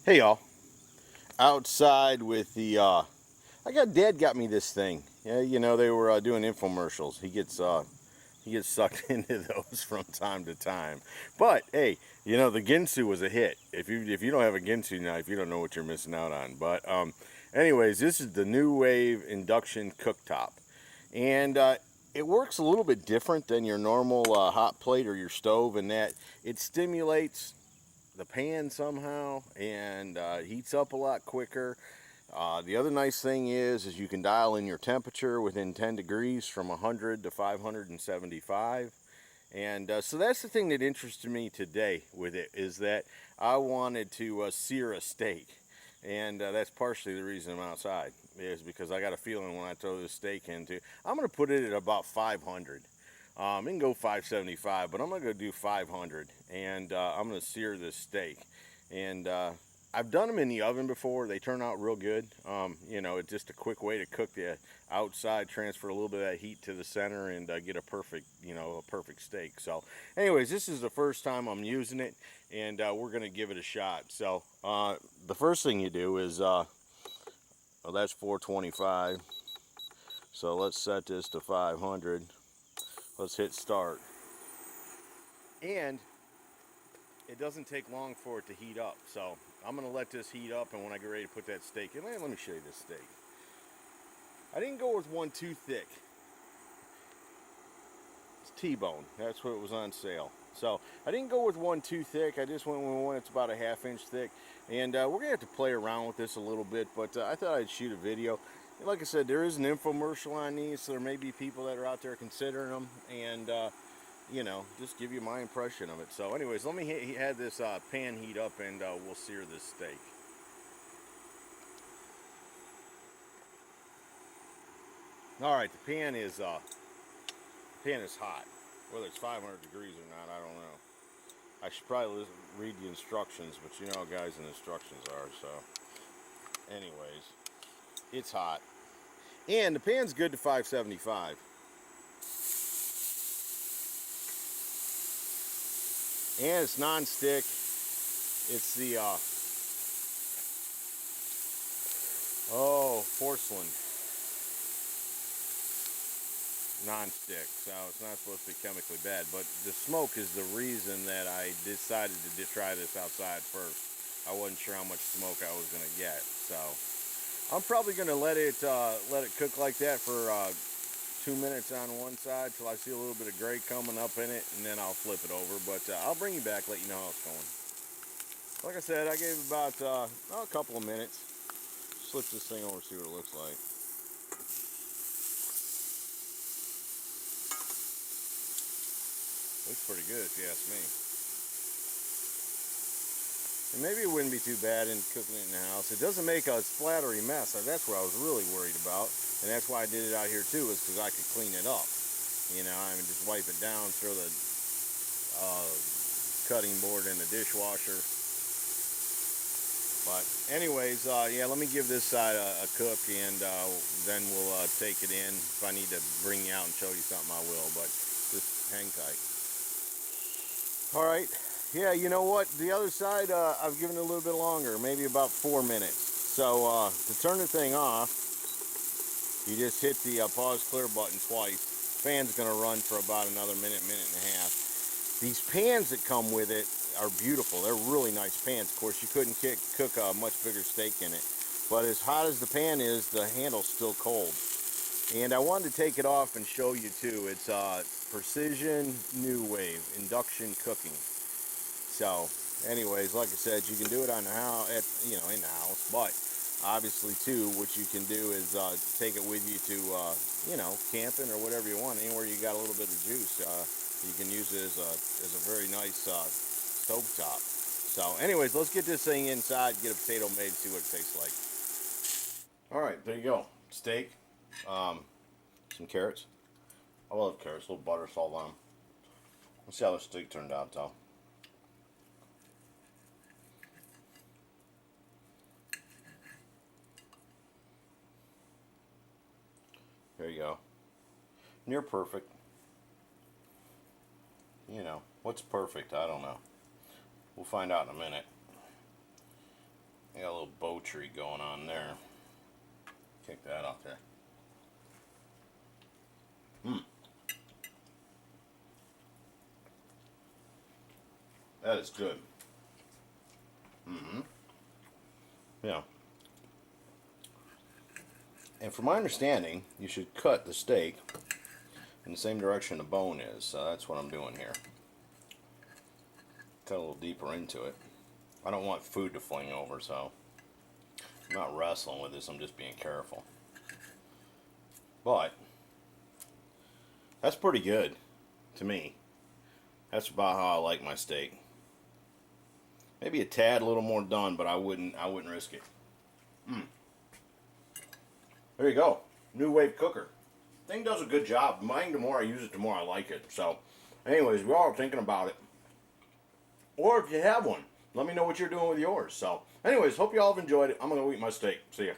Hey y'all, outside with the Dad got me this thing. Yeah, you know they were doing infomercials. He gets sucked into those from time to time. But hey, you know the Ginsu was a hit. If you don't have a Ginsu knife, you don't know what you're missing out on. But anyways, this is the NuWave induction cooktop, and it works a little bit different than your normal hot plate or your stove in that it stimulates the pan somehow and heats up a lot quicker. The other nice thing is you can dial in your temperature within 10 degrees from 100 to 575. And so that's the thing that interested me today with it, is that I wanted to sear a steak. And that's partially the reason I'm outside, is because I got a feeling when I throw this steak into, I'm going to put it at about 500. It can go 575, but I'm going to do 500, and I'm going to sear this steak. And I've done them in the oven before. They turn out real good. You know, it's just a quick way to cook the outside, transfer a little bit of that heat to the center, and get a perfect, a perfect steak. So, anyways, this is the first time I'm using it, and we're going to give it a shot. So, the first thing you do is, well, that's 425. So let's set this to 500. Let's hit start. And it doesn't take long for it to heat up. So I'm going to let this heat up, and when I get ready to put that steak in, let me show you this steak. I didn't go with one too thick. It's T-bone. That's what it was on sale. So I didn't go with one too thick. I just went with one that's about a ½ inch thick. And we're going to have to play around with this a little bit, but I thought I'd shoot a video. And like I said, there is an infomercial on these, so there may be people that are out there considering them. And just give you my impression of it. So anyways, let me have this pan heat up, and we'll sear this steak. Alright, the pan is hot. Whether it's 500 degrees or not, I don't know. I should probably read the instructions, but you know how guys and instructions are, so. Anyways, it's hot. And the pan's good to 575. And it's non-stick. It's the porcelain non-stick, so it's not supposed to be chemically bad. But the smoke is the reason that I decided to try this outside first. I wasn't sure how much smoke I was going to get, so I'm probably going to let it cook like that for 2 minutes on one side till I see a little bit of gray coming up in it, and then I'll flip it over. But I'll bring you back, let you know how it's going. Like I said, I gave about a couple of minutes. Slip this thing over, see what it looks like. Looks pretty good if you ask me. And maybe it wouldn't be too bad in cooking it in the house. It doesn't make a splattery mess. That's what I was really worried about. And that's why I did it out here too, is because I could clean it up. Just wipe it down, throw the cutting board in the dishwasher. But anyways, yeah, let me give this side a cook, and then we'll take it in. If I need to bring you out and show you something, I will. But just hang tight. All right. Yeah, you know what? The other side, I've given it a little bit longer, maybe about 4 minutes. So to turn the thing off, you just hit the pause clear button twice. Fan's going to run for about another minute, minute and a half. These pans that come with it are beautiful. They're really nice pans. Of course, you couldn't cook a much bigger steak in it. But as hot as the pan is, the handle's still cold. And I wanted to take it off and show you too. It's Precision NuWave induction cooking. So, anyways, like I said, you can do it on the house, in the house. But obviously, too, what you can do is take it with you to, camping or whatever you want. Anywhere you got a little bit of juice, you can use it as a very nice stove top. So, anyways, let's get this thing inside, get a potato made, see what it tastes like. All right, there you go. Steak, some carrots. I love carrots. A little butter, salt on them. Let's see how the steak turned out, though. There you go. Near perfect. What's perfect? I don't know. We'll find out in a minute. I got a little bow tree going on there. Take that off there. That is good. Yeah. And from my understanding, you should cut the steak in the same direction the bone is. So that's what I'm doing here. Cut a little deeper into it. I don't want food to fling over, so I'm not wrestling with this. I'm just being careful. But that's pretty good to me. That's about how I like my steak. Maybe a tad a little more done, but I wouldn't risk it. There you go. NuWave cooker. Thing does a good job. Mine, the more I use it, the more I like it. So, anyways, we're all thinking about it. Or if you have one, let me know what you're doing with yours. So, anyways, hope you all have enjoyed it. I'm going to go eat my steak. See ya.